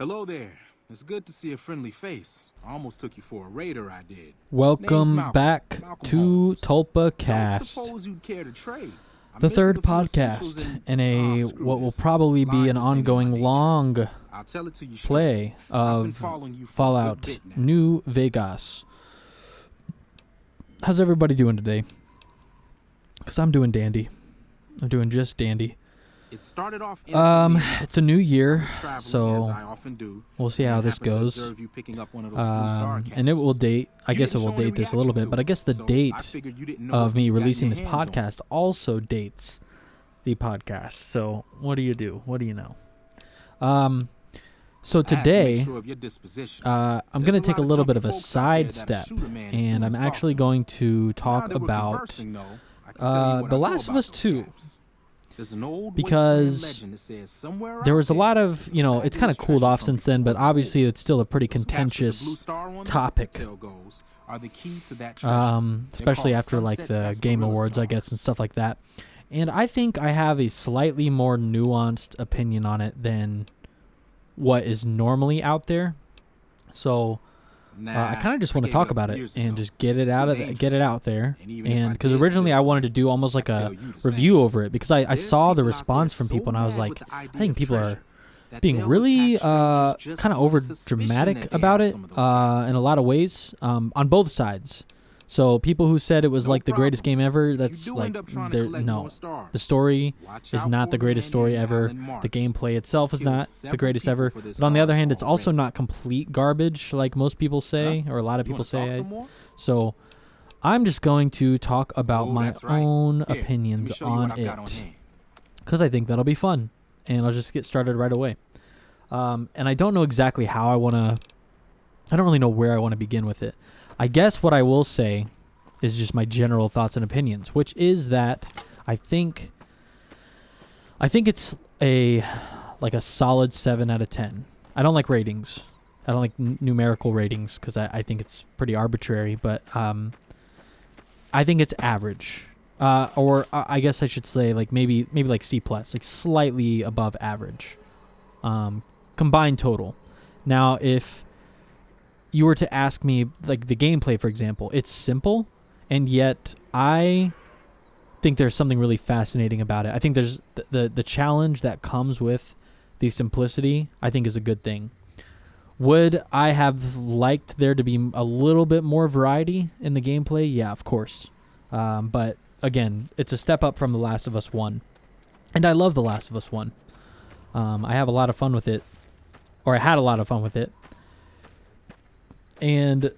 Hello there. It's good to see a friendly face. I almost took you for a raider, I did. Name's Welcome Malcolm. back Malcolm to Holmes. Don't TulpaCast, suppose you'd care to trade. I'm the missing third a few essentials podcast and- in a screw what will this. probably be Lying an just ain't in my ongoing nature. long I'll tell it to you straight. play I've been of following you for a good Fallout bit now. New Vegas. How's everybody doing today? Because I'm doing dandy. I'm doing just dandy. It started off innocently enough. It's a new I year, was traveling, as so I often do, we'll see and how I this happened to goes. observe you picking up one of those blue star And it will caps. date. I You guess it didn't will show any date this a little reaction bit, but I to guess the it, so I date figured you didn't know of if me you got releasing your this hands on it. podcast also dates the podcast. So what do you do? What do you know? So I had to make today, sure of your disposition. I'm There's going a to take a lot of little bit jumpy of a folks out there that'll sidestep, shoot a man as and soon I'm as talk actually to going to Now talk that we're about conversing, though, I can tell you what The I know Last of about Us those 2. caps. There's an old Because wasteland legend that says somewhere there out was a there lot of, is a it's kind of fabulous cooled treasure off from since then, but before the war. obviously it's still a pretty Those caps with the contentious blue star on them, topic, the tale goes, are the key to that treasure. especially called after like sunset the Game sarsaparilla Awards, I guess, and stars. stuff like that. And I think I have a slightly more nuanced opinion on it than what is normally out there. So I kind of just want to talk about it and just get it out there. And because originally I wanted to do almost like a review over it, because I saw the response from people and I was like, I think people are being really kind of over dramatic about it in a lot of ways, on both sides. So people who said it was like the greatest game ever, that's like, no. The story is not the greatest story ever. The gameplay itself is not the greatest ever. But on the other hand, it's also not complete garbage like most people say, or a lot of people say. So I'm just going to talk about my own opinions on it, because I think that'll be fun. And I'll just get started right away. And I don't know exactly how I don't really know where I want to begin with it. I guess what I will say is just my general thoughts and opinions, which is that I think it's a solid 7 out of 10. I don't like ratings. I don't like numerical ratings because I think it's pretty arbitrary, but I think it's average. Or I guess I should say like maybe like C+, like slightly above average. Combined total. Now, if you were to ask me, like the gameplay, for example, it's simple, and yet I think there's something really fascinating about it. I think there's the challenge that comes with the simplicity, I think is a good thing. Would I have liked there to be a little bit more variety in the gameplay? Yeah, of course. But again, it's a step up from The Last of Us 1. And I love The Last of Us 1. I have a lot of fun with it. Or I had a lot of fun with it. And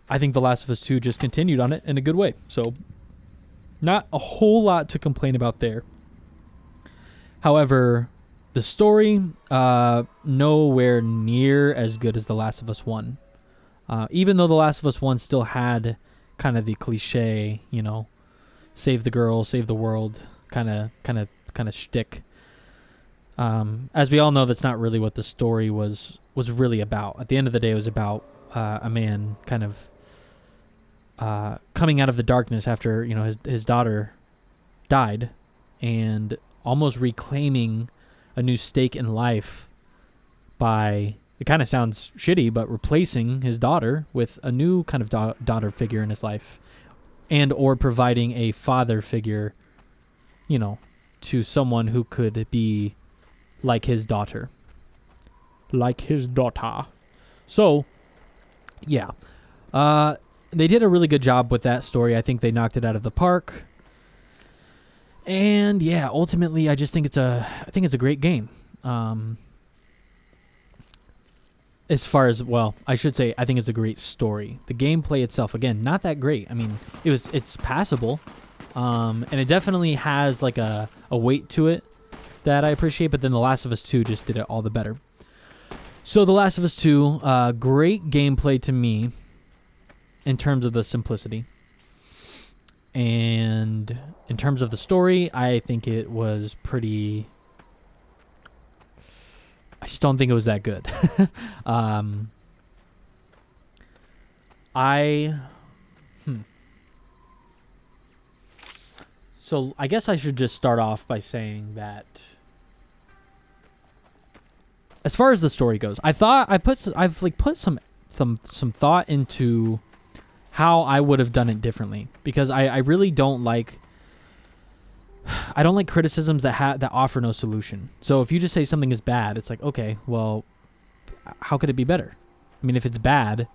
I think The Last of Us 2 just continued on it in a good way. So, not a whole lot to complain about there. However, the story, nowhere near as good as The Last of Us 1. Even though The Last of Us 1 still had kind of the cliche, save the girl, save the world kind of shtick. As we all know, that's not really what the story was really about. At the end of the day, it was about a man kind of coming out of the darkness after his daughter died, and almost reclaiming a new stake in life by, it kind of sounds shitty, but replacing his daughter with a new kind of daughter figure in his life, and or providing a father figure, to someone who could be like his daughter. So, yeah. They did a really good job with that story. I think they knocked it out of the park. And yeah, ultimately I just think it's a great game. As far as, I should say I think it's a great story. The gameplay itself, again, not that great. I mean, it's passable. And it definitely has like a weight to it that I appreciate, but then The Last of Us 2 just did it all the better. So The Last of Us 2, great gameplay to me in terms of the simplicity. And in terms of the story, I think it was pretty... I just don't think it was that good. So I guess I should just start off by saying that as far as the story goes, I've like put some thought into how I would have done it differently, because I really don't like criticisms that offer no solution. So if you just say something is bad, it's like, okay, well, how could it be better? I mean, if it's bad,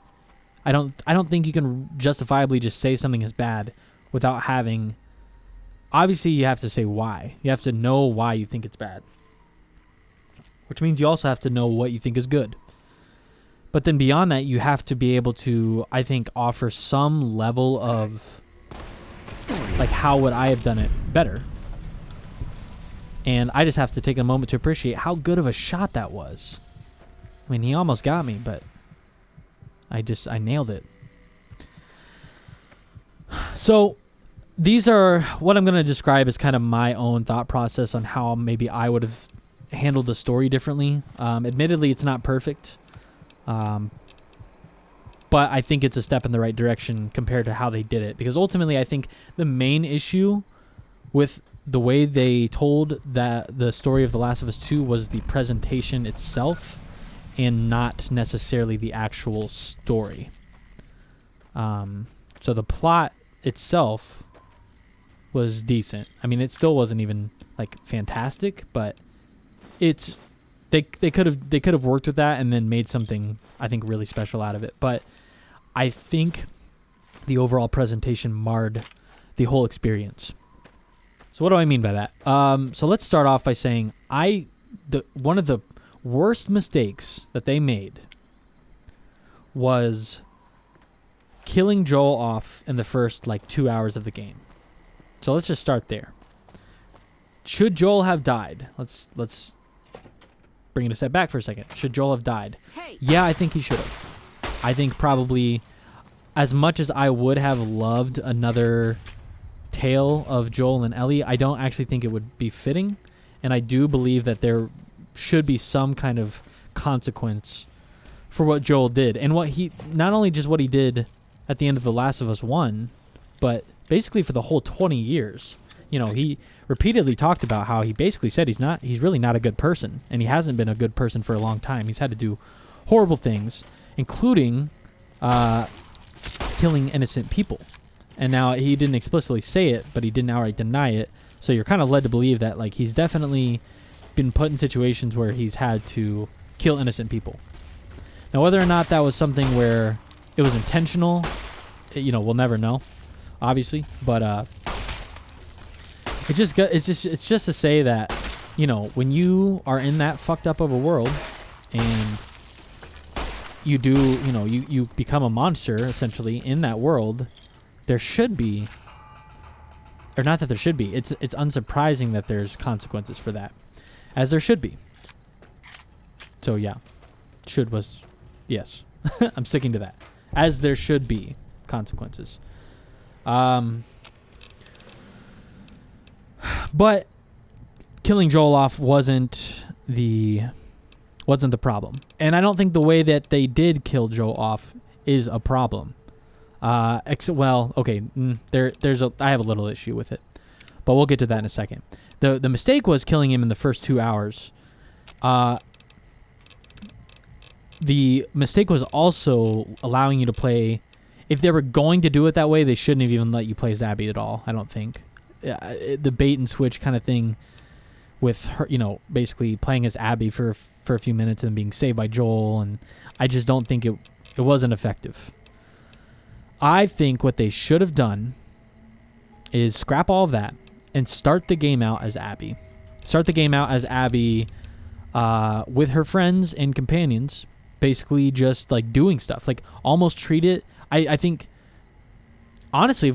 I don't think you can justifiably just say something is bad without having. Obviously, you have to say why. You have to know why you think it's bad, which means you also have to know what you think is good. But then beyond that, you have to be able to, I think, offer some level of, like, how would I have done it better? And I just have to take a moment to appreciate how good of a shot that was. I mean, he almost got me, but I nailed it. So these are what I'm going to describe as kind of my own thought process on how maybe I would have handled the story differently. Admittedly, it's not perfect. But I think it's a step in the right direction compared to how they did it. Because ultimately, I think the main issue with the way they told the story of The Last of Us 2 was the presentation itself and not necessarily the actual story. So the plot itself was decent. I mean, it still wasn't even like fantastic, but they could have worked with that and then made something, I think, really special out of it. But I think the overall presentation marred the whole experience. So what do I mean by that? So let's start off by saying one of the worst mistakes that they made was killing Joel off in the first 2 hours of the game. So let's just start there. Should Joel have died? Let's bring it a step back for a second. Should Joel have died? Hey. Yeah, I think he should have. I think probably, as much as I would have loved another tale of Joel and Ellie, I don't actually think it would be fitting. And I do believe that there should be some kind of consequence for what Joel did. And not only just what he did at the end of The Last of Us 1, but basically for the whole 20 years. He repeatedly talked about how he basically said he's really not a good person, and he hasn't been a good person for a long time. He's had to do horrible things, including killing innocent people. And now he didn't explicitly say it, but he didn't outright deny it. So you're kind of led to believe that he's definitely been put in situations where he's had to kill innocent people. Now, whether or not that was something where it was intentional, we'll never know, obviously. But it's just to say that, when you are in that fucked up of a world and you do, you become a monster essentially in that world, there should be, or not that there should be, it's unsurprising that there's consequences for that, as there should be. So yeah, should was, yes, I'm sticking to that, as there should be consequences. But killing Joel off wasn't the problem, and I don't think the way that they did kill Joel off is a problem. I have a little issue with it, but we'll get to that in a second. The mistake was killing him in the first 2 hours. The mistake was also allowing you to play. If they were going to do it that way, they shouldn't have even let you play as Abby at all, I don't think. The bait and switch kind of thing with her, basically playing as Abby for a few minutes and being saved by Joel, and I just don't think it wasn't effective. I think what they should have done is scrap all of that and start the game out as Abby. Start the game out as Abby with her friends and companions, basically just doing stuff. Almost treat it. I think, honestly,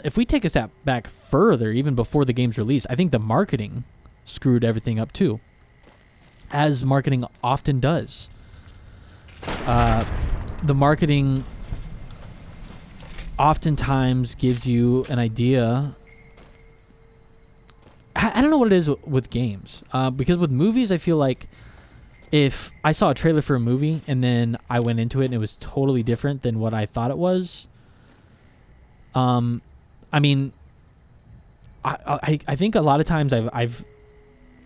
if we take a step back further, even before the game's release, I think the marketing screwed everything up too, as marketing often does. The marketing oftentimes gives you an idea. I don't know what it is with games, because with movies, I feel like if I saw a trailer for a movie and then I went into it and it was totally different than what I thought it was, I mean, I think a lot of times I've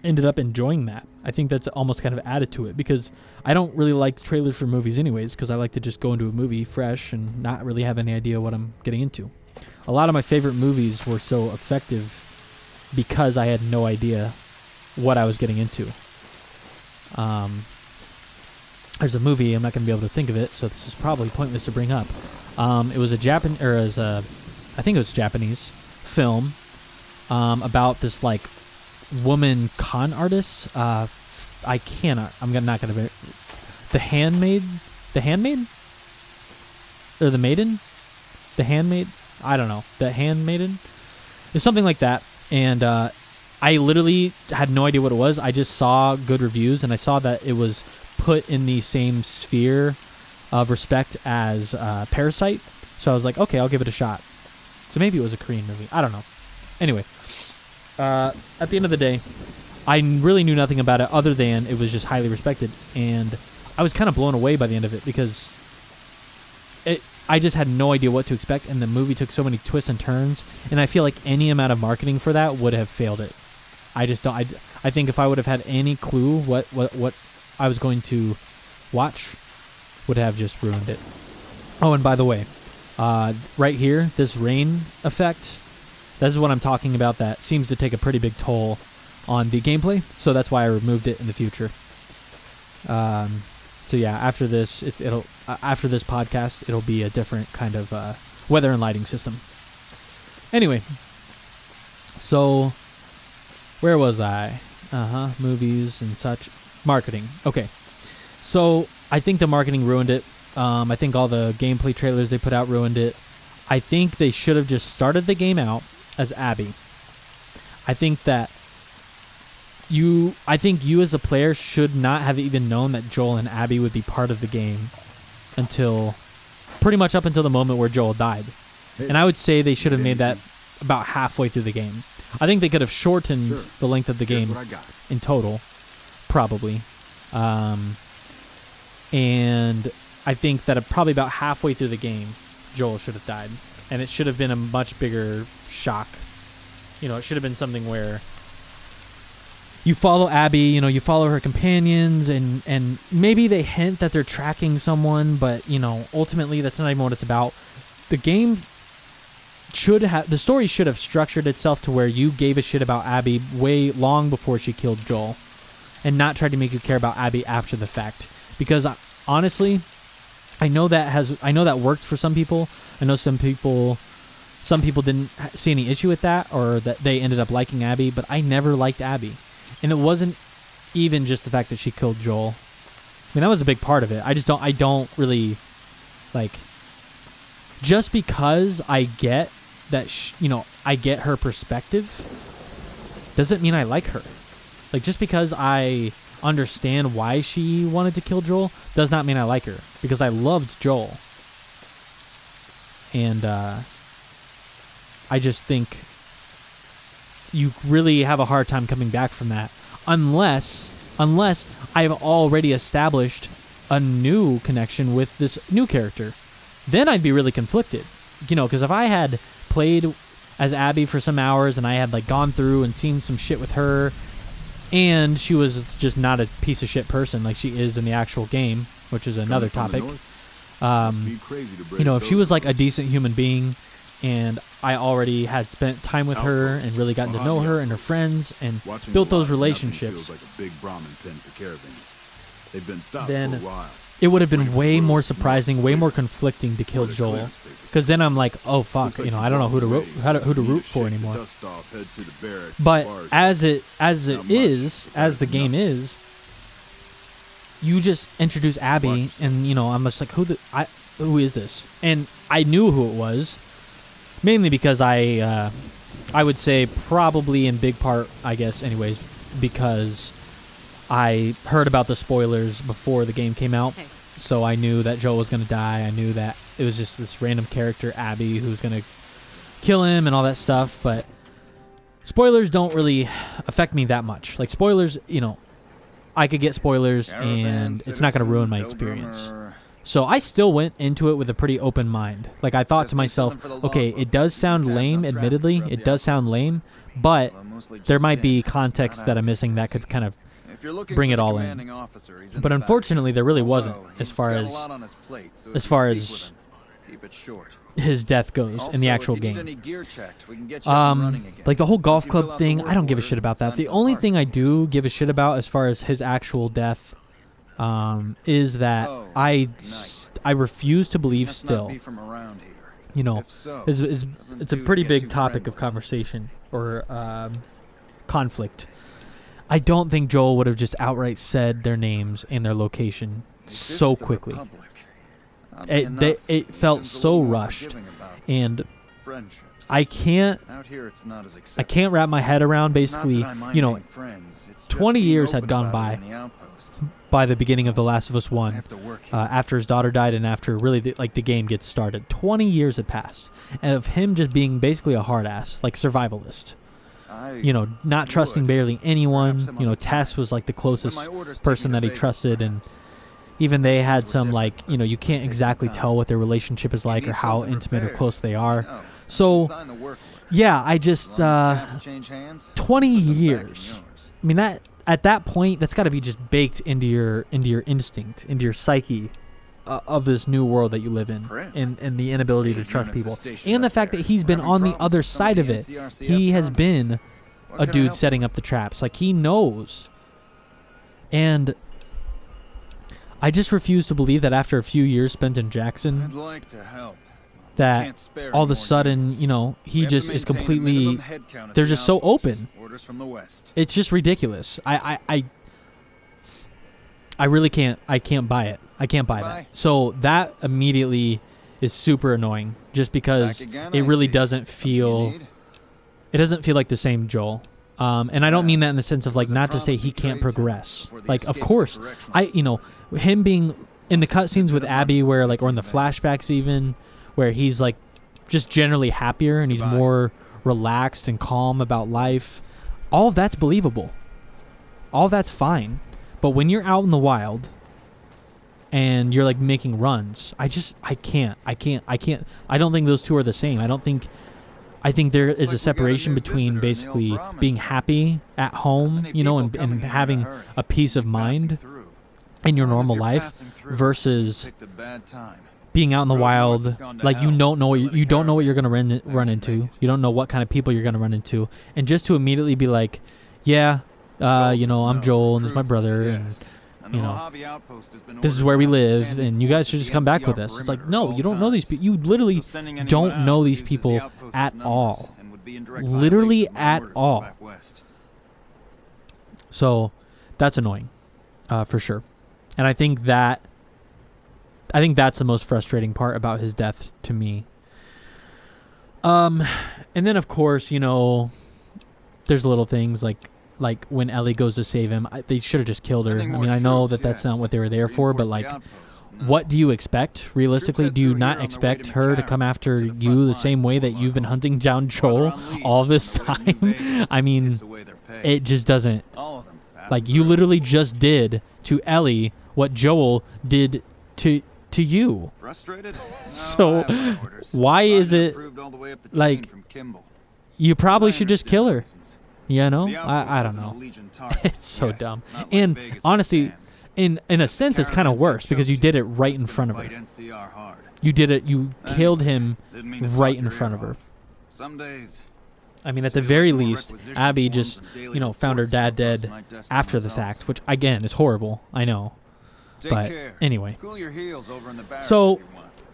ended up enjoying that. I think that's almost kind of added to it because I don't really like trailers for movies anyways because I like to just go into a movie fresh and not really have any idea what I'm getting into. A lot of my favorite movies were so effective because I had no idea what I was getting into. There's a movie, I'm not going to be able to think of it, so this is probably pointless to bring up. It was I think it was a Japanese film about this like woman con artist. I'm not going to. The Handmaid, or the Maiden, the Handmaid. I don't know. The Handmaiden. There's something like that, and I literally had no idea what it was. I just saw good reviews, and I saw that it was put in the same sphere of respect as Parasite. So I was like, okay, I'll give it a shot. So maybe it was a Korean movie. I don't know. Anyway, at the end of the day, I really knew nothing about it other than it was just highly respected. And I was kind of blown away by the end of it because I just had no idea what to expect. And the movie took so many twists and turns. And I feel like any amount of marketing for that would have failed it. I just don't. I think if I would have had any clue what I was going to watch, would have just ruined it. Oh, and by the way, right here, this rain effect, this is what I'm talking about that seems to take a pretty big toll on the gameplay, so that's why I removed it in the future. So yeah, after this, after this podcast, it'll be a different kind of weather and lighting system. Anyway, so where was I? Movies and such. Marketing. Okay. So I think the marketing ruined it. I think all the gameplay trailers they put out ruined it. I think they should have just started the game out as Abby. I think you as a player should not have even known that Joel and Abby would be part of the game until pretty much up until the moment where Joel died. And I would say they should have made that about halfway through the game. I think they could have shortened the length of the game in total, probably. And I think that probably about halfway through the game, Joel should have died. And it should have been a much bigger shock. It should have been something where you follow Abby, you follow her companions, and maybe they hint that they're tracking someone, but, ultimately that's not even what it's about. The game the story should have structured itself to where you gave a shit about Abby way long before she killed Joel, and not tried to make you care about Abby after the fact. Because honestly, I know that worked for some people. I know some people didn't see any issue with that, or that they ended up liking Abby, but I never liked Abby. And it wasn't even just the fact that she killed Joel. I mean, that was a big part of it. I don't really like, just because I get that, I get her perspective, doesn't mean I like her. Like, just because I understand why she wanted to kill Joel does not mean I like her, because I loved Joel. And I just think you really have a hard time coming back from that unless I've already established a new connection with this new character. Then I'd be really conflicted, because if I had played as Abby for some hours and I had like gone through and seen some shit with her, and she was just not a piece of shit person like she is in the actual game, which is another topic. If she was like a decent human being, and I already had spent time with her and really gotten to know her and her friends and built those relationships, then it would have been way more surprising, way more conflicting to kill Joel. Because then I'm like, oh fuck, I don't know who to root for anymore. But as the game is, you just introduce Abby, and I'm just like, who is this? And I knew who it was, mainly because I would say probably in big part, I guess, anyways, because I heard about the spoilers before the game came out. So I knew that Joel was going to die. I knew that it was just this random character, Abby, who's going to kill him and all that stuff. But spoilers don't really affect me that much. Like, spoilers, I could get spoilers and it's not going to ruin my experience. So I still went into it with a pretty open mind. Like, I thought to myself, okay, it does sound lame, admittedly. It does sound lame, but there might be context that I'm missing that could kind of bring it all in. But unfortunately, there really wasn't as far as his death goes in the actual game. Like the whole golf club thing, I don't give a shit about that. The only thing I do give a shit about as far as his actual death is that I refuse to believe still. You know, it's a pretty big topic of conversation or conflict. I don't think Joel would have just outright said their names and their location so quickly. It felt so rushed, and I can't wrap my head around basically, 20 years had gone by the beginning of The Last of Us 1, after his daughter died and after really the game gets started. 20 years had passed, and of him just being basically a hard ass, like survivalist. Not trusting barely anyone. Tess was like the closest person that he trusted, and even they had some you can't exactly tell what their relationship is like or how intimate or close they are. So, yeah, I just 20 years. I mean, that at that point, that's got to be just baked into your instinct, into your psyche of this new world that you live in, and the inability to trust people, and the fact that he's been on the other side of it. He has been a dude setting up the traps. Like, he knows. And I just refuse to believe that after a few years spent in Jackson, that all of a sudden, he just is completely, they're just so open. It's just ridiculous. I really can't buy it. I can't buy that. So that immediately is super annoying, just because it really doesn't feel like the same Joel. And I don't mean that in the sense of not to say he can't progress. Like, of course, him being in the cutscenes with Abby or in the flashbacks even, where he's just generally happier and he's more relaxed and calm about life. All of that's believable. All of that's fine. But when you're out in the wild and you're making runs, I can't. I don't think those two are the same. I think there is a separation between basically being happy at home, and having a peace of mind in your normal life versus being out in the wild. You don't know what you're going to run into. You don't know what kind of people you're going to run into. And just to immediately be like, yeah, I'm Joel and this is my brother, and this is where we live, and you guys should just come back with us. It's no, you don't know these people. You literally don't know these people at all. Literally at all. So that's annoying, for sure. And I think that's the most frustrating part about his death to me. And then of course, there's little things like when Ellie goes to save him, they should have just killed her. I mean, I know that's not what they were there for, but what do you expect? Realistically, do you not expect her to come after you the same way that you've been hunting down Joel all this time? I mean, it just doesn't. You literally just did to Ellie what Joel did to you. So why is it you probably should just kill her? I don't know. It's so dumb. And honestly, in a sense, it's kind of worse because you did it right in front of her. You killed him right in front of her. I mean, at the very least, Abby just, found her dad dead after the fact, which, again, is horrible. I know. But anyway. So,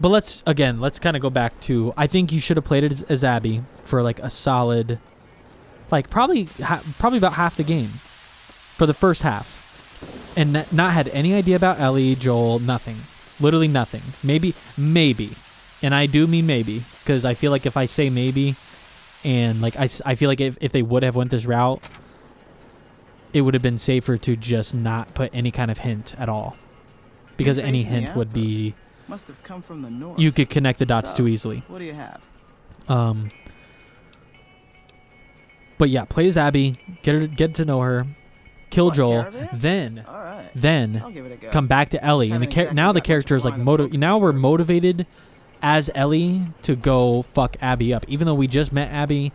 but let's kind of go back to, I think you should have played it as Abby for a solid, probably about half the game, for the first half, and not had any idea about Ellie, Joel, nothing, literally nothing. Maybe, and I do mean maybe, because I feel like if I say maybe, and I feel like if they would have went this route, it would have been safer to just not put any kind of hint at all, because any hint would be, must have come from the north. You could connect the dots too easily. What do you have? But yeah, play as Abby, get to know her, kill What, Joel, caravan? then All right. then I'll give it a go. come back to Ellie, and Haven't exactly now the got much character of is a like line of folks to now we're serve. motivated as Ellie to go fuck Abby up, even though we just met Abby.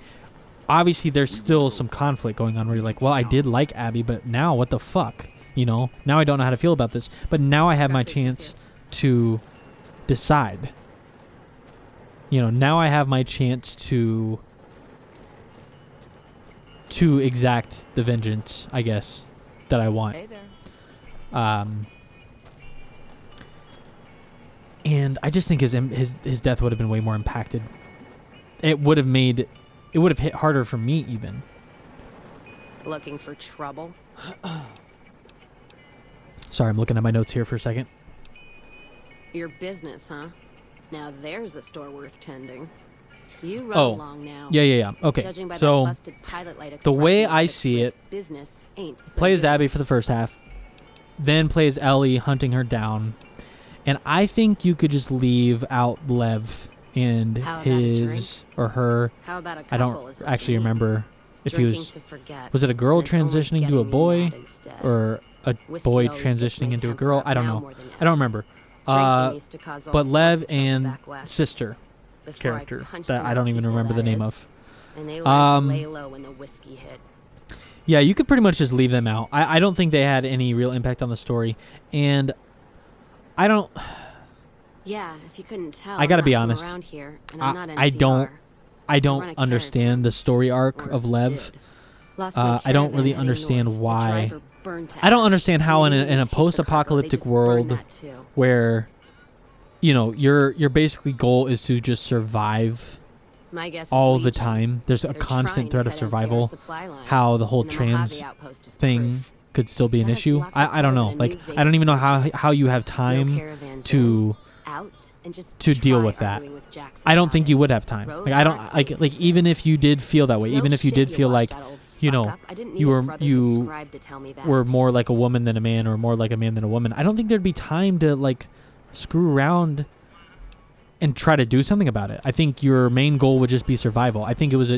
Obviously, there's still some conflict going on where you're like, well, I did like Abby, but now what the fuck, Now I don't know how to feel about this, but now I have my chance to decide. Now I have my chance to exact the vengeance, I guess, that I want. Hey there. And I just think his death would have been way more impacted. It would have hit harder for me even. Looking for trouble? Sorry, I'm looking at my notes here for a second. Your business, huh? Now there's a store worth tending. You run Oh. along now. Yeah. Okay, Judging by so that busted pilot light the way expression, I 6 see with it, business ain't so play as good. Abby for the first half, then play as Ellie hunting her down, and I think you could just leave out Lev and How about a drink? his or her. How about a I couple don't is what actually you need. remember if he Drinking was. to forget, Was it a girl and it's only transitioning to a getting me boy mad instead. or a Whiskey boy always gets transitioning my into a temper girl? up I don't now know. more than I don't ever. remember. Drinking used to cause all But sorts Lev of trouble and back west. sister Before I character punched that enough I don't even people, remember the that name is. of. And they learned Um, to lay low when the whiskey hit. Yeah, you could pretty much just leave them out. I don't think they had any real impact on the story, and I don't. Yeah, if you couldn't tell, I gotta I'm be not from honest. around here, and I'm not I don't. NCR. I run don't a understand caravan, the story arc or of Lev. did. Lost my I don't caravan really heading understand north. The why. driver burned to I don't ash. understand They how in didn't a even take the cargo, they post-apocalyptic just burned world that too. where, your basically goal is to just survive My guess is all the Legion. time. There's a They're constant trying threat to of cut NCR's survival. supply line, How the whole and the Mojave trans outpost is thing proof. could still be an Let us issue. lock the I don't know. caravan in Like New I don't even know Vegas. how you have No time caravans to in, out, and just to deal try with that. arguing with Jackson I don't about think it. you would have time. Roads Like I don't aren't like safe, like he even says. if you did feel that way, No even if you shit, did feel watched like that old you fuck know, up. I didn't you need a were brotherhood you scribe to tell me that. were more like a woman than a man or more like a man than a woman, I don't think there'd be time to like screw around and try to do something about it. I think your main goal would just be survival. I think it was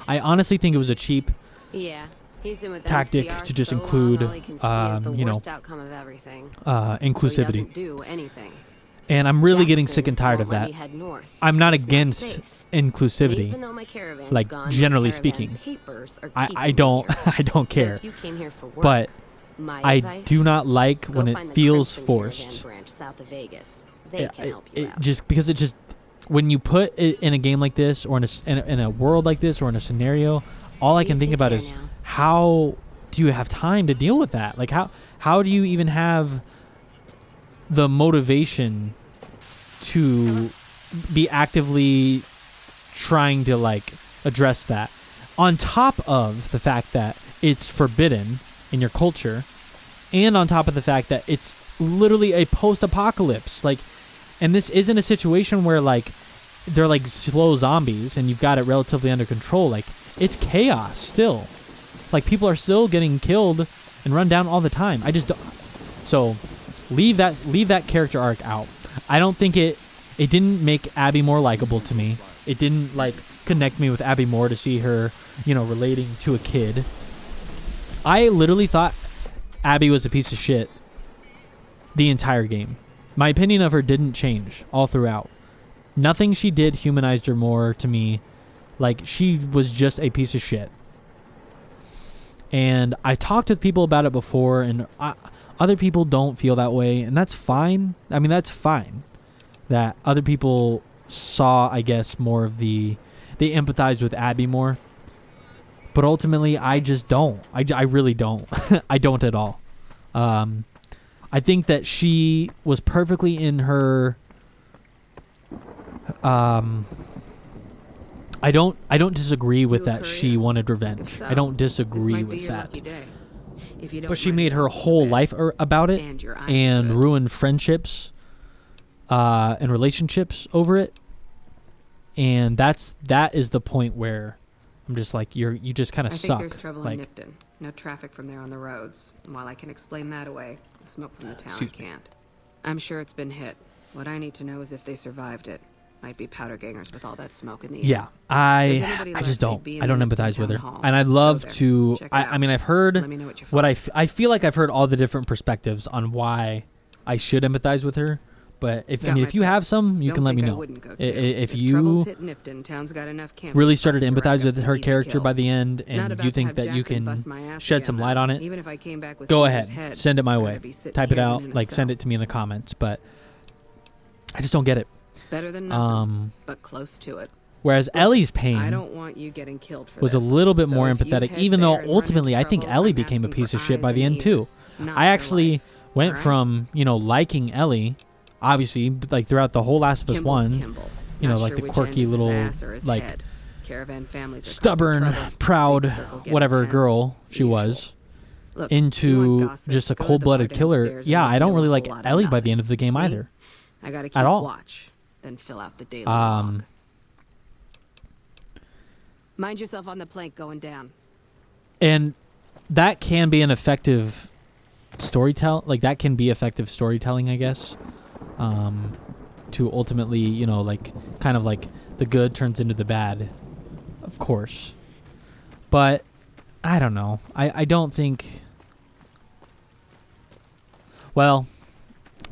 I honestly think it was a cheap Yeah, he's been with tactic NCR to just so include, long, all he can see is the you know, worst outcome of everything. inclusivity. So he doesn't do anything. And I'm really getting Jackson sick and tired won't of let that. me head north. I'm not It's against safe. And inclusivity. even though my caravan's like, gone, my generally caravan speaking. papers are I keeping don't me here. I don't So care. if you came here for work, But my I advice, do not like go when find it the feels Crimson forced. Caravan branch south of Vegas. They Yeah, can help you out. Just because it just when you put it in a game like this or in a world like this or in a scenario, all I You can think take about care is now. how do you have time to deal with that? Like how do you even have the motivation to be actively trying to like address that on top of the fact that it's forbidden in your culture and on top of the fact that it's literally a post-apocalypse, like, and this isn't a situation where like they're like slow zombies and you've got it relatively under control. Like, it's chaos still. Like, people are still getting killed and run down all the time. I just don't. So leave that character arc out. I don't think it didn't make Abby more likable to me. It didn't like connect me with Abby more to see her, relating to a kid. I literally thought Abby was a piece of shit the entire game. My opinion of her didn't change all throughout. Nothing she did humanized her more to me. Like, she was just a piece of shit. And I talked with people about it before, and other people don't feel that way, and that's fine. I mean, that's fine. That other people saw, I guess, more of they empathized with Abby more. But ultimately, I just don't. I really don't. I don't at all. I think that she was perfectly in her. I don't disagree with that. She wanted revenge. I don't disagree with that. But she made her whole life about it and ruined friendships and relationships over it. And that is the point where I'm just like, you just kind of suck. I think there's trouble like, in Nipton. No traffic from there on the roads. And while I can explain that away, the smoke from the town I can't. I'm sure it's been hit. What I need to know is if they survived it. Might be powder gangers with all that smoke in the air. Yeah, If there's anybody I just left, don't. they'd be in I don't the empathize with her, town hall. and I'd love Go there. to. Check it I out. mean, I've heard Let me know what you what find. I feel like I've heard all the different perspectives on why I should empathize with her. But if Got my you have post. some, you Don't can let me think I know. wouldn't go, If too. you trouble's hit Nipton, town's got enough camping really started to spots empathize rack up with some her easy character by kills. the end, Not and about you to think have that you Jackson can bust my ass shed again, some though. light on it, Even if I came back with go Caesar's ahead, head, send it my I'd way. rather be sitting Type it here than out, in a like send cell. it to me in the comments. But I just don't get it. Better than nothing, but close to it. Whereas Listen, Ellie's I pain don't want you getting killed for was a this. little bit So more if you empathetic, head even there though and run into ultimately I think trouble, Ellie I'm became a asking piece for of shit by eyes the and end too. ears, not I your actually life. went Alright? from liking Ellie, obviously, like throughout the whole Last of Us Kimball's 1, Kimball. you know, Not like sure the which quirky end is his little, ass or his like, head. Caravan families are causing stubborn, trouble. proud, Big circle getting whatever tense. girl she Usual. was, Look, you want into gossip, just a go to the cold-blooded bar killer. downstairs and Yeah, I listen don't to a really whole like lot of Ellie by the nothing. end of the game Me? either. I gotta keep At all. watch, then fill out the daily log. Um, Mind yourself on the plank going down. and that can be an effective like that can be effective storytelling, I guess. To ultimately, like kind of like the good turns into the bad, of course. But I don't know. I don't think. Well,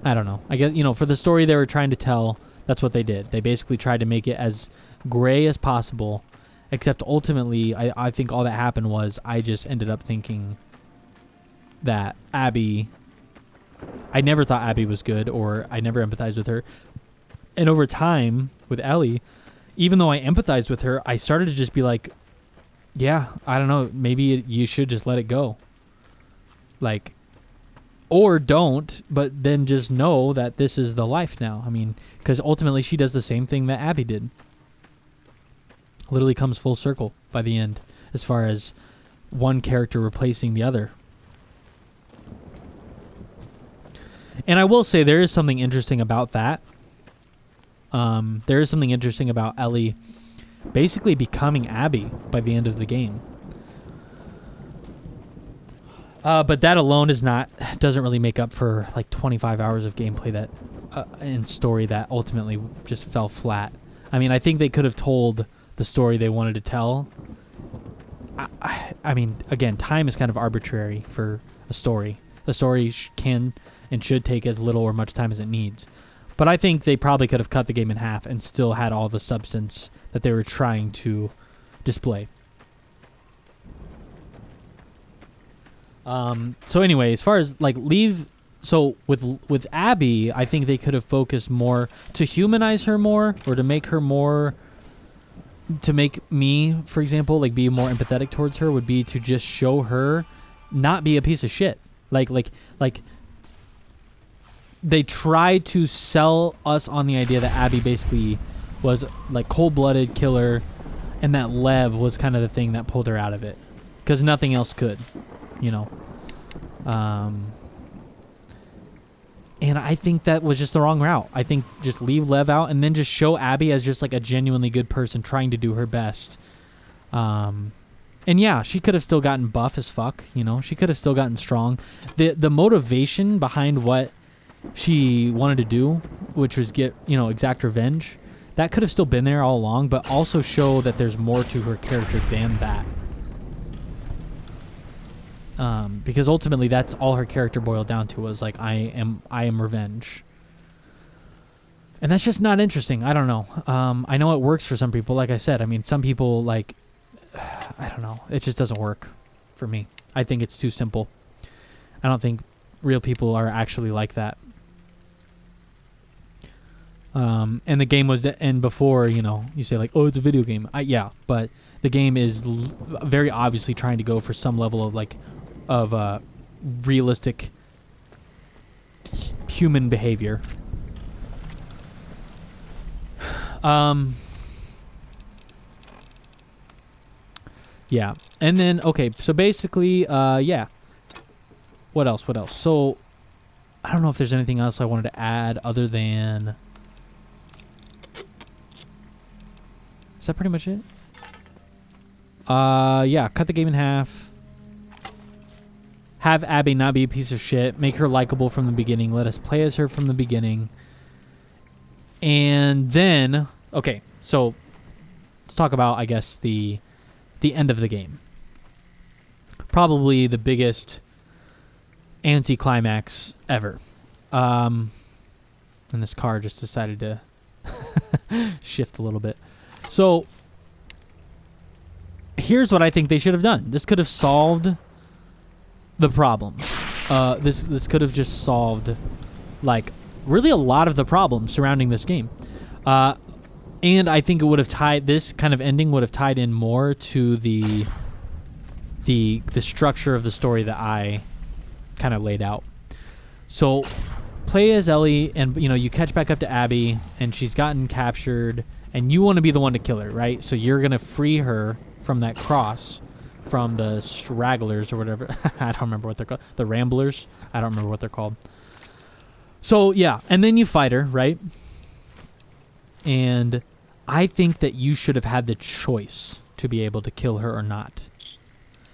I don't know. I guess for the story they were trying to tell, that's what they did. They basically tried to make it as gray as possible. Except ultimately, I think all that happened was I just ended up thinking that Abby... I never thought Abby was good, or I never empathized with her. And over time, with Ellie, even though I empathized with her, I started to just be like, yeah, I don't know, maybe you should just let it go. Like, or don't, but then just know that this is the life now. I mean, because ultimately she does the same thing that Abby did. Literally comes full circle by the end, as far as one character replacing the other. And I will say there is something interesting about that. There is something interesting about Ellie basically becoming Abby by the end of the game. But that alone doesn't really make up for like 25 hours of gameplay that and story that ultimately just fell flat. I mean, I think they could have told the story they wanted to tell. I mean, again, time is kind of arbitrary for a story. A story can and should take as little or much time as it needs. But I think they probably could have cut the game in half and still had all the substance that they were trying to display. So anyway, as far as like with Abby, I think they could have focused more to humanize her more, or to make her more, to make me, for example, like be more empathetic towards her, would be to just show her not be a piece of shit. Like they tried to sell us on the idea that Abby basically was like cold-blooded killer, and that Lev was kind of the thing that pulled her out of it, because nothing else could, and I think that was just the wrong route. I think just leave Lev out and then just show Abby as just like a genuinely good person trying to do her best. And yeah, she could have still gotten buff as fuck, she could have still gotten strong. The motivation behind what she wanted to do, which was exact revenge, that could have still been there all along, but also show that there's more to her character than that. Because ultimately that's all her character boiled down to, was like, I am revenge. And that's just not interesting. I don't know. I know it works for some people. Like I said, I mean, some people, like, I don't know. It just doesn't work for me. I think it's too simple. I don't think real people are actually like that. And the game was, and before, you say like, oh, it's a video game. Yeah, but the game is very obviously trying to go for some level of realistic human behavior. Yeah, and then okay, so basically, yeah. What else? So, I don't know if there's anything else I wanted to add other than. Is that pretty much it? Yeah, cut the game in half. Have Abby not be a piece of shit. Make her likable from the beginning. Let us play as her from the beginning. And then Okay, so let's talk about, I guess, the end of the game. Probably the biggest anticlimax ever. And this car just decided to shift a little bit. So here's what I think they should have done. This could have solved the problems. This could have just solved, like, really a lot of the problems surrounding this game. And I think it would have this kind of ending would have tied in more to the structure of the story that I kind of laid out. So play as Ellie, and you catch back up to Abby, and she's gotten captured, and you want to be the one to kill her, right? So you're gonna free her from that cross, from the stragglers or whatever. I don't remember what they're called. The ramblers. I don't remember what they're called. So yeah, and then you fight her, right? And I think that you should have had the choice to be able to kill her or not.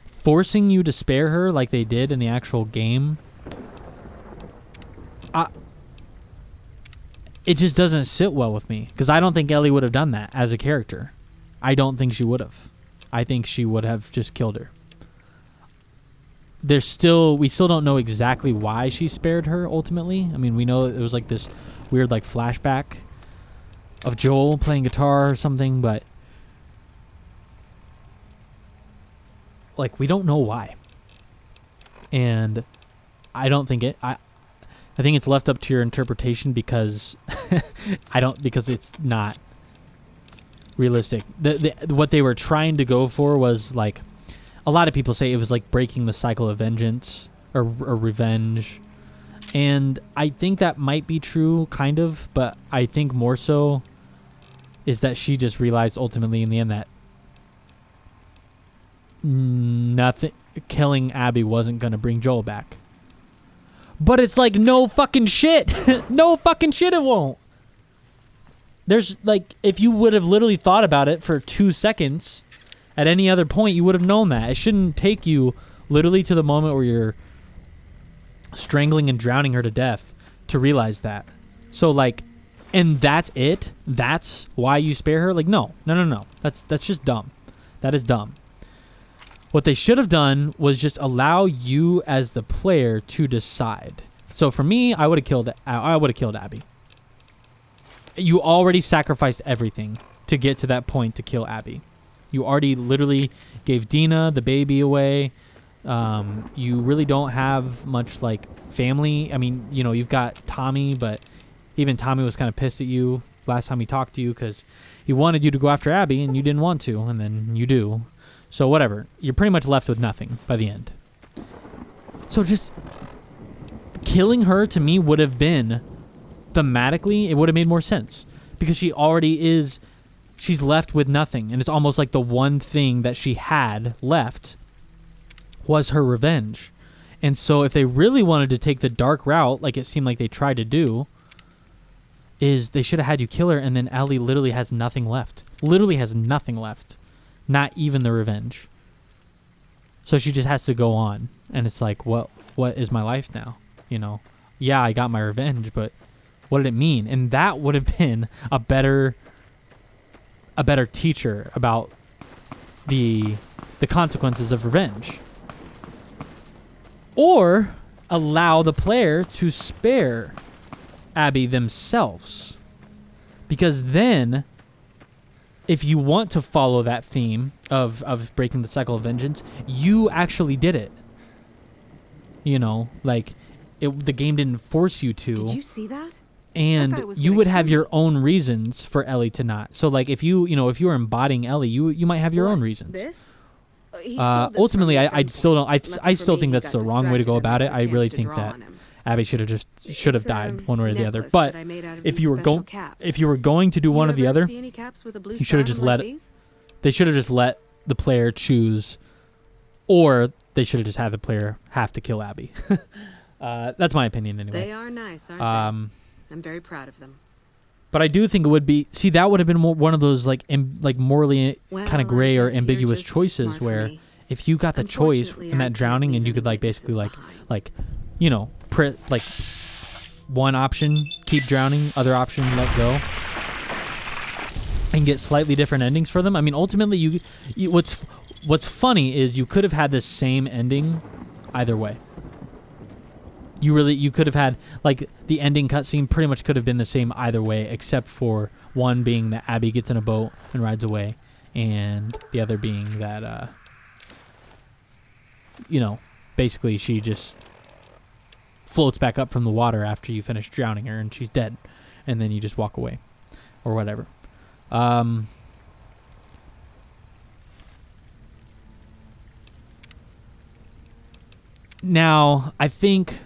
Forcing you to spare her like they did in the actual game, it just doesn't sit well with me, because I don't think Ellie would have done that as a character. I don't think she would have. I think she would have just killed her. We still don't know exactly why she spared her ultimately. I mean, we know it was like this weird like flashback of Joel playing guitar or something, but like we don't know why. And I don't think I think it's left up to your interpretation, because because it's not realistic. What they were trying to go for was, like, a lot of people say it was like breaking the cycle of vengeance or revenge. And I think that might be true, kind of, but I think more so is that she just realized ultimately in the end that killing Abby wasn't going to bring Joel back. But it's like, no fucking shit. No fucking shit it won't. There's, like, if you would have literally thought about it for 2 seconds at any other point, you would have known that. It shouldn't take you literally to the moment where you're strangling and drowning her to death to realize that. So, like, and that's it? That's why you spare her? Like, no. That's just dumb. That is dumb. What they should have done was just allow you as the player to decide. So for me, I would have killed Abby. You already sacrificed everything to get to that point to kill Abby. You already literally gave Dina, the baby, away. You really don't have much, like, family. I mean, you've got Tommy, but even Tommy was kind of pissed at you last time he talked to you because he wanted you to go after Abby and you didn't want to, and then you do. So whatever. You're pretty much left with nothing by the end. So just killing her to me would have been, thematically, it would have made more sense. Because she already is, she's left with nothing. And it's almost like the one thing that she had left was her revenge. And so if they really wanted to take the dark route, like it seemed like they tried to do, is they should have had you kill her, and then Ellie literally has nothing left. Literally has nothing left. Not even the revenge. So she just has to go on. And it's like, what is my life now? Yeah, I got my revenge, but what did it mean? And that would have been a better teacher about the consequences of revenge. Or allow the player to spare Abby themselves. Because then, if you want to follow that theme of breaking the cycle of vengeance, you actually did it. Like, the game didn't force you to. Did you see that? And you would have your own reasons for Ellie to not. So, like, if you were embodying Ellie, you might have your own reasons. This? Ultimately, I still don't. I still think that's the wrong way to go about it. I really think that Abby should have died one way or the other. But if you were going to do one or the other, you should have just let it. They should have just let the player choose, or they should have just had the player have to kill Abby. That's my opinion, anyway. They are nice, aren't they? I'm very proud of them. But I do think it would be. See, that would have been one of those like morally kind of gray or ambiguous choices where if you got the choice in that drowning and you could like basically like one option keep drowning, other option let go. and get slightly different endings for them. I mean, ultimately, what's funny is you could have had the same ending either way. You could have had, like, the ending cutscene pretty much could have been the same either way, except for one being that Abby gets in a boat and rides away, and the other being that, basically she just floats back up from the water after you finish drowning her and she's dead, and then you just walk away or whatever. Now, I think,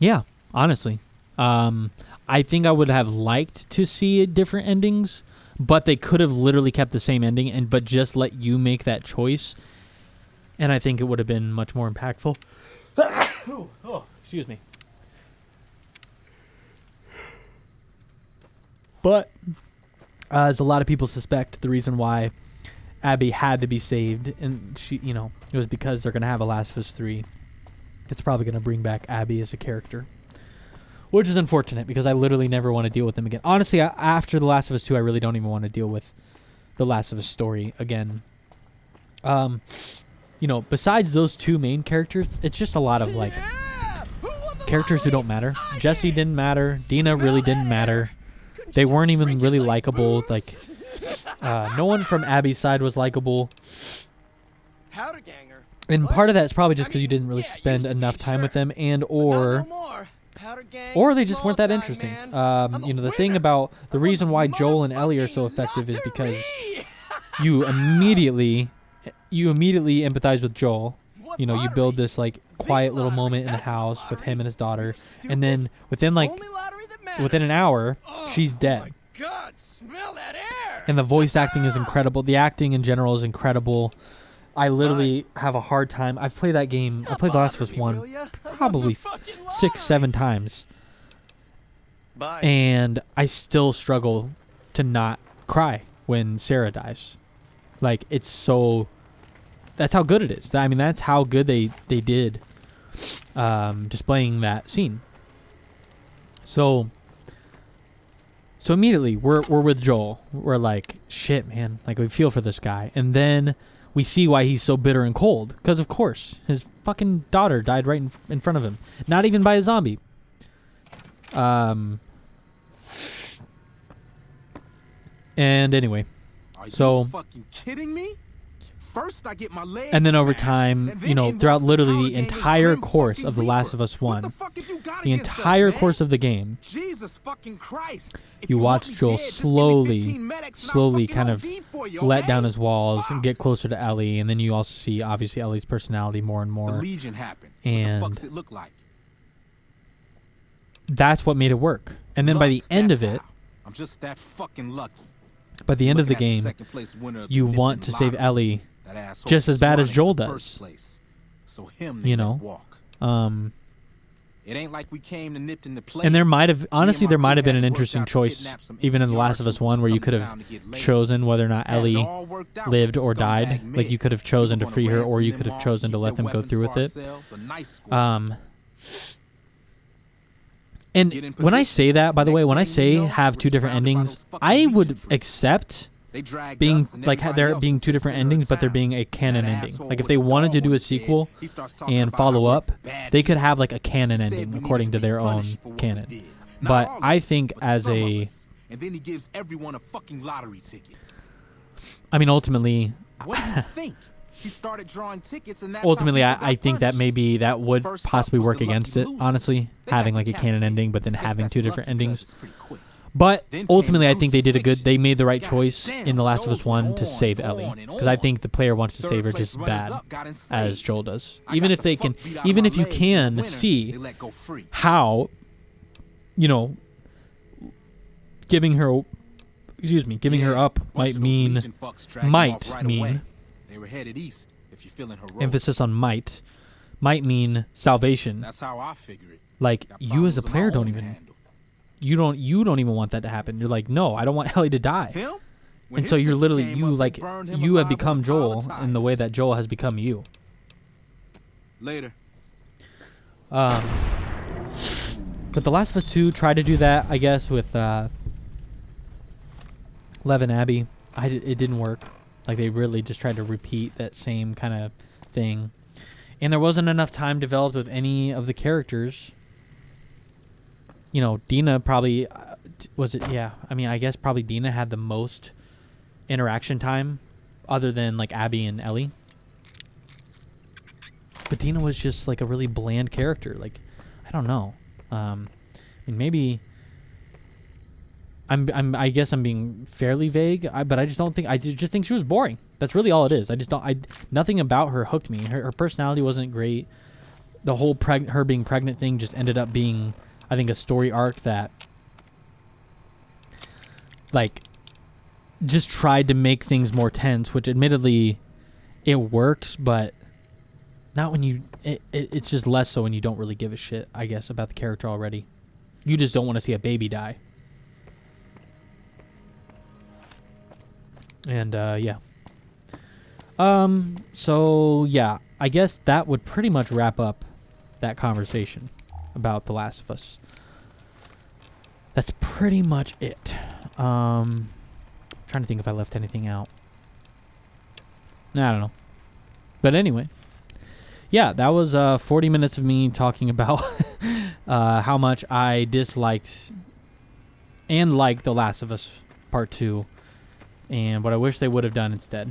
yeah, honestly, I think I would have liked to see different endings, but they could have literally kept the same ending but just let you make that choice, and I think it would have been much more impactful. Oh, excuse me. But as a lot of people suspect, the reason why Abby had to be saved, and it was because they're going to have a Last of Us 3. It's probably going to bring back Abby as a character, which is unfortunate because I literally never want to deal with them again. Honestly, after The Last of Us 2, I really don't even want to deal with The Last of Us story again. Besides those two main characters, it's just a lot of, like, characters who don't matter. Jesse didn't matter. Dina really didn't matter. They weren't even really likable. Like, no one from Abby's side was likable. And part of that is probably just because you didn't really spend enough time with them, and or they just weren't that interesting. The thing about the reason why Joel and Ellie are so effective is because you immediately empathize with Joel. You build this, like, quiet little moment in the house with him and his daughter, and then within an hour, she's dead. God, smell that air. And the voice acting is incredible. The acting in general is incredible. I literally have a hard time. I've played that game. I played The Last of Us 1 probably 6-7 times. And I still struggle to not cry when Sarah dies. Like, it's so... That's how good it is. I mean, that's how good they did displaying that scene. So immediately we're with Joel. We're like, shit, man. Like, we feel for this guy. And then we see why he's so bitter and cold. Because, of course, his fucking daughter died right in front of him. Not even by a zombie. And anyway. Are you fucking kidding me? First I get my legs and then over smashed, time, then throughout literally the Power Gang entire is Grim course fucking of The Last of Us Reaper. 1, What the fuck have you got the against us, entire man? course of the game, Jesus fucking Christ. If you want watch me Joel dead, just give me 15 medics and I'll slowly fucking kind of OD for you, let okay? down his walls and get closer to Ellie, and then you also see, obviously, Ellie's personality more and The more. Legion happened. And what the fuck's it look like? That's what made it work. And then by the end of it, I'm just that fucking lucky. by the end of the Looking at game, second place winner of the you Nippon want to save lottery. Ellie That asshole just as bad as swung Joel into does. first place. So him they you let know. walk. It ain't like we came to nip in the play. And there might have, honestly, there might have been an had worked interesting out to choice, kidnap some even in The NCR Last of Us troops 1, where you coming could to have town to get laid. chosen whether or not Had it Ellie all worked out lived with or died. scumbag Like, you Mick. could have chosen to We were free her, gonna or you ransom could them have off, chosen to keep let them their go through with weapons it. for ourselves, a nice squad. And Get in when I position. say that, by the way, Next when I thing say you know, have we're two different surrounded by endings, those fucking I Legion would freaks. accept They dragged being us and like everybody there else being into two the different center of endings, but there town. being a canon That ending. asshole Like, if with they the wanted to dog do on a his head, sequel he starts talking and about follow how up, we're bad they could people. have like a canon He said ending we needed according to be their own punished for what we canon. did. Not But all of I us, think but as some of a, us. And then he gives everyone a fucking lottery ticket. I mean, ultimately, What do you think? He started drawing tickets, and that's ultimately, how people I got think that punished. maybe that would First up possibly was work the lucky against it, losers. honestly, They got having like a canon decapitated. ending, but then Guess having that's two lucky different 'cause endings. it's pretty quick. But Then ultimately, came I think they did crucifixions. made the right God choice damn, in The Last of those Us 1 went to on save and Ellie, on and because I on. think the player wants to Third save her place just as bad runners-up got enslaved. as Joel does. I Even got if the they fuck can, beat out of even my if you legs in the can winter, see they let go free. how, giving her, giving her Yeah, up bunch might of those mean, Legion fucks dragged him off right away. mean, They were headed east. If you're feeling heroic. emphasis on might mean salvation. That's how I figure it. Like, Got you as a problems of my player own don't to even, handle. you don't even want that to happen. You're like, no, I don't want Ellie to die. Him? When And his so you're ticket literally, came you up, they like, burned him you have alive on become a pile of Joel in the way tires. that Joel has become you. Later. But The Last of Us 2 tried to do that, I guess, with Lev and Abby, it didn't work. Like, they really just tried to repeat that same kind of thing. And there wasn't enough time developed with any of the characters. You know, Dina probably... was it? Yeah. I mean, I guess probably Dina had the most interaction time other than, like, Abby and Ellie. But Dina was just, like, a really bland character. Like, I don't know. I mean, maybe... I guess I'm being fairly vague, but I just don't think... I just think she was boring. That's really all it is. I just don't... nothing about her hooked me. Her personality wasn't great. The whole her being pregnant thing just ended up being, I think, a story arc that, like, just tried to make things more tense, which admittedly it works, but not when you... It's just less so when you don't really give a shit, I guess, about the character already. You just don't want to see a baby die. And, yeah. So, yeah, I guess that would pretty much wrap up that conversation about The Last of Us. That's pretty much it. Trying to think if I left anything out. I don't know. But anyway. Yeah, that was 40 minutes of me talking about how much I disliked and liked The Last of Us Part 2. And what I wish they would have done instead.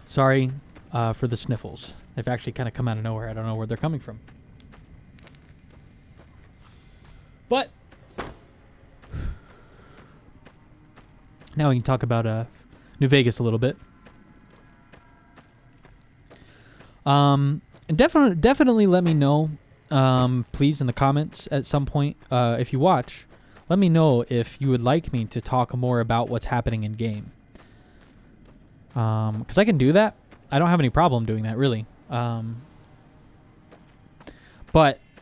Sorry for the sniffles. They've actually kind of come out of nowhere. I don't know where they're coming from. But now we can talk about New Vegas a little bit. And definitely let me know, please, in the comments at some point, if you watch. Let me know if you would like me to talk more about what's happening in game. Because I can do that. I don't have any problem doing that, really. But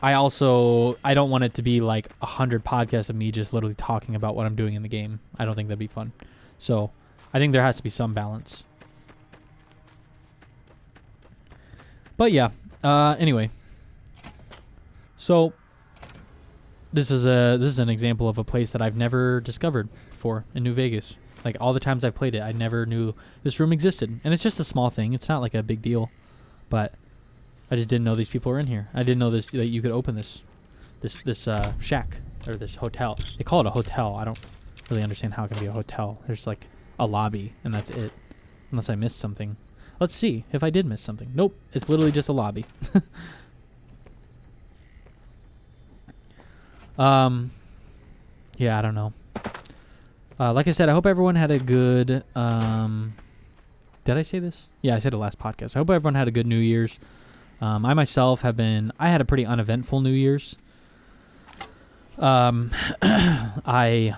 I don't want it to be like 100 podcasts of me just literally talking about what I'm doing in the game. I don't think that'd be fun. So I think there has to be some balance. But yeah, anyway. So this is an example of a place that I've never discovered before in New Vegas. Like, all the times I've played it, I never knew this room existed. And it's just a small thing. It's not like a big deal. But I just didn't know these people were in here. I didn't know that you could open this shack or this hotel. They call it a hotel. I don't really understand how it can be a hotel. There's like a lobby and that's it. Unless I missed something. Let's see if I did miss something. Nope. It's literally just a lobby. Yeah, I don't know. Like I said, I hope everyone had a good, did I say this? Yeah, I said it last podcast. I hope everyone had a good New Year's. I myself I had a pretty uneventful New Year's. I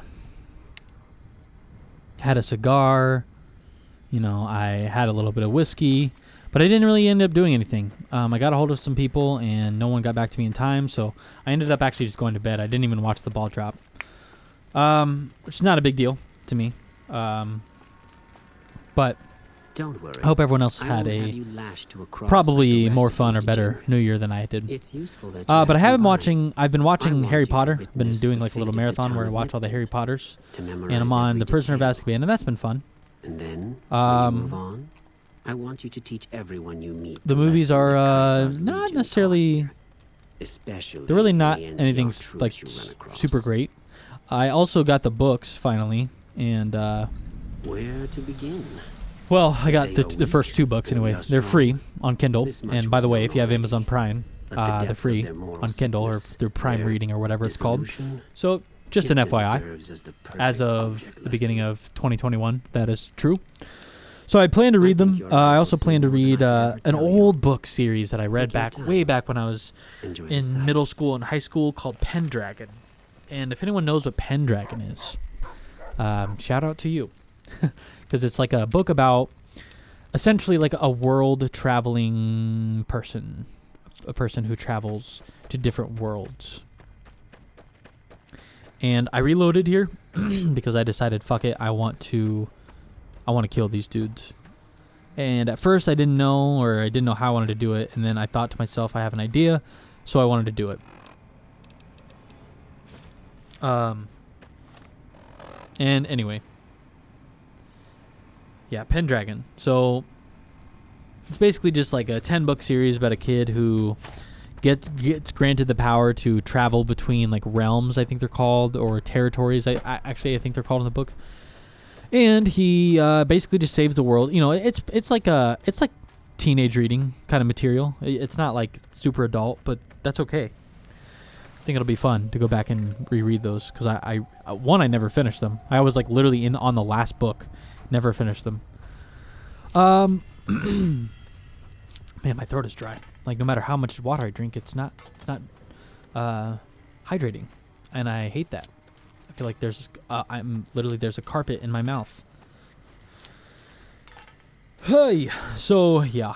had a cigar, I had a little bit of whiskey, but I didn't really end up doing anything. I got a hold of some people and no one got back to me in time, so I ended up actually just going to bed. I didn't even watch the ball drop. Which is not a big deal to me. But don't worry. I hope everyone else had a probably more fun or better New Year than I did. It's useful that but I've been watching Harry Potter. I've been doing like a little marathon where I watch all the Harry Potters. And I'm on The Prisoner of Azkaban, and that's been fun. And then, when you move on, I want you to teach everyone you meet. The movies are not necessarily... Especially they're really not anything like super great. I also got the books finally, and where to begin? Well, I got the first 2 books anyway. They're free on Kindle, and by the way, if you have Amazon Prime, they're free on Kindle or through Prime Reading or whatever it's called. So just an FYI, as of the beginning of 2021, that is true. So I plan to read them. I also plan to read an old book series that I read way back when I was in middle school and high school called Pendragon. And if anyone knows what Pendragon is, shout out to you. Because it's like a book about essentially like a world traveling person. A person who travels to different worlds. And I reloaded here because I decided, fuck it, I want to kill these dudes. And at first I didn't know how I wanted to do it. And then I thought to myself, I have an idea, so I wanted to do it. And anyway. Yeah, Pendragon. So it's basically just like a 10-book series about a kid who gets granted the power to travel between like realms, I think they're called, or territories. I think they're called in the book. And he basically just saves the world. You know, it's like teenage reading kind of material. It's not like super adult, but that's okay. I think it'll be fun to go back and reread those because I never finished them. I was like literally on the last book, never finished them. Man, my throat is dry. Like no matter how much water I drink, it's not hydrating, and I hate that. I feel like there's a carpet in my mouth. Hey, so yeah.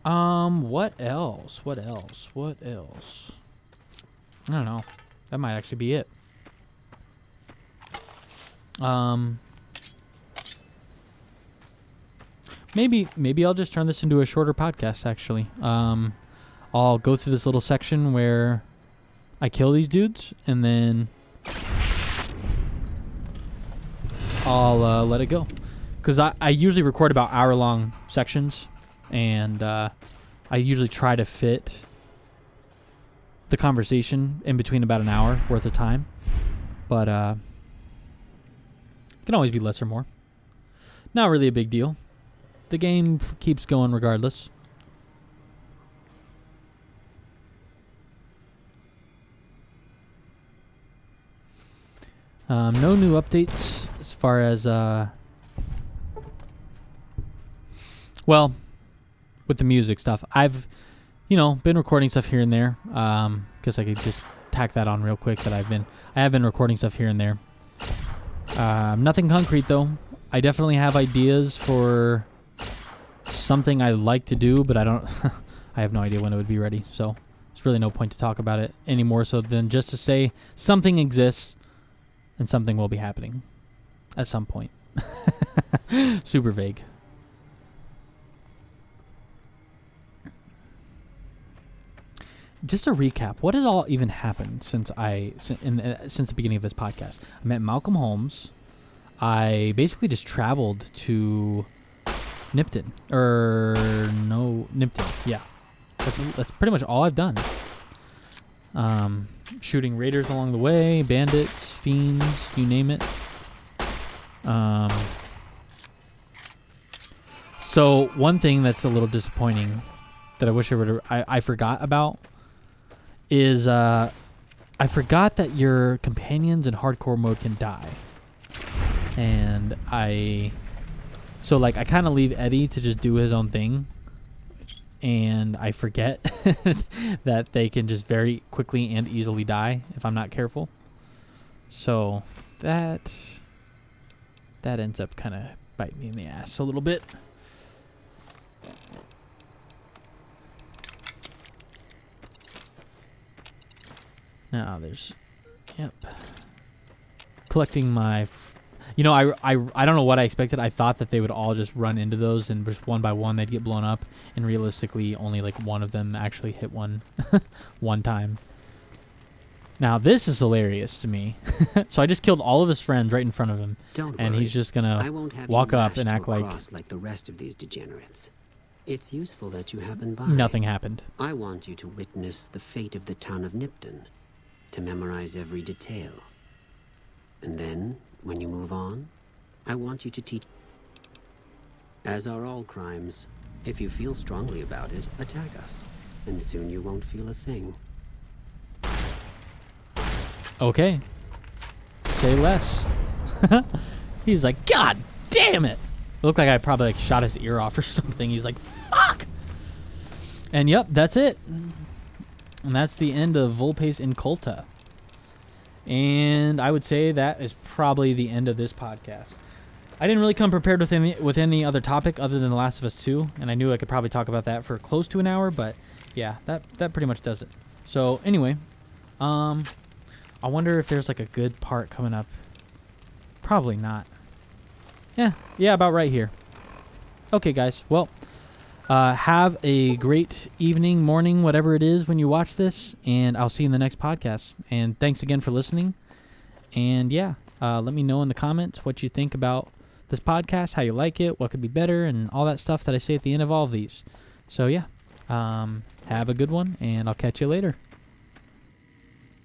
What else? I don't know. That might actually be it. Maybe I'll just turn this into a shorter podcast, actually. I'll go through this little section where I kill these dudes, and then I'll let it go. Because I usually record about hour-long sections, and I usually try to fit the conversation in between about an hour worth of time. But it can always be less or more. Not really a big deal. The game keeps going regardless. No new updates as far as well, with the music stuff. I've been recording stuff here and there. Guess I could just tack that on real quick that I have been recording stuff here and there. Nothing concrete though. I definitely have ideas for something I like to do, but I don't I have no idea when it would be ready. So there's really no point to talk about it anymore so than just to say something exists and something will be happening at some point. Super vague. Just a recap. What has all even happened since the beginning of this podcast? I met Malcolm Holmes. I basically just traveled to Nipton. Yeah. That's pretty much all I've done. Shooting raiders along the way, bandits, fiends, you name it. So one thing that's a little disappointing that I wish I forgot about is I forgot that your companions in hardcore mode can die. And I kind of leave Eddie to just do his own thing. And I forget that they can just very quickly and easily die if I'm not careful. So that ends up kind of biting me in the ass a little bit. Now yep. Collecting my... I don't know what I expected. I thought that they would all just run into those and just one by one they'd get blown up. And realistically, only like one of them actually hit one time. Now, this is hilarious to me. So I just killed all of his friends right in front of him. Don't and worry. he's just going to walk up and act like the rest of these degenerates. It's useful that you happened by. Nothing happened. I want you to witness the fate of the town of Nipton, to memorize every detail. And then, when you move on, I want you to teach... As are all crimes, if you feel strongly about it, attack us, and soon you won't feel a thing. Okay. Say less. He's like, God damn it! It looked like I probably shot his ear off or something. He's like, fuck! And yep, that's it. And that's the end of Vulpes Inculta. And I would say that is probably the end of this podcast. I didn't really come prepared with any other topic other than The Last of Us 2, and I knew I could probably talk about that for close to an hour, but yeah, that pretty much does it. So anyway, I wonder if there's like a good part coming up. Probably not. Yeah, about right here. Okay, guys. Well, have a great evening, morning, whatever it is when you watch this, and I'll see you in the next podcast. And thanks again for listening, And yeah, let me know in the comments what you think about this podcast, how you like it, what could be better, and all that stuff that I say at the end of all of these. So yeah, have a good one, and I'll catch you later.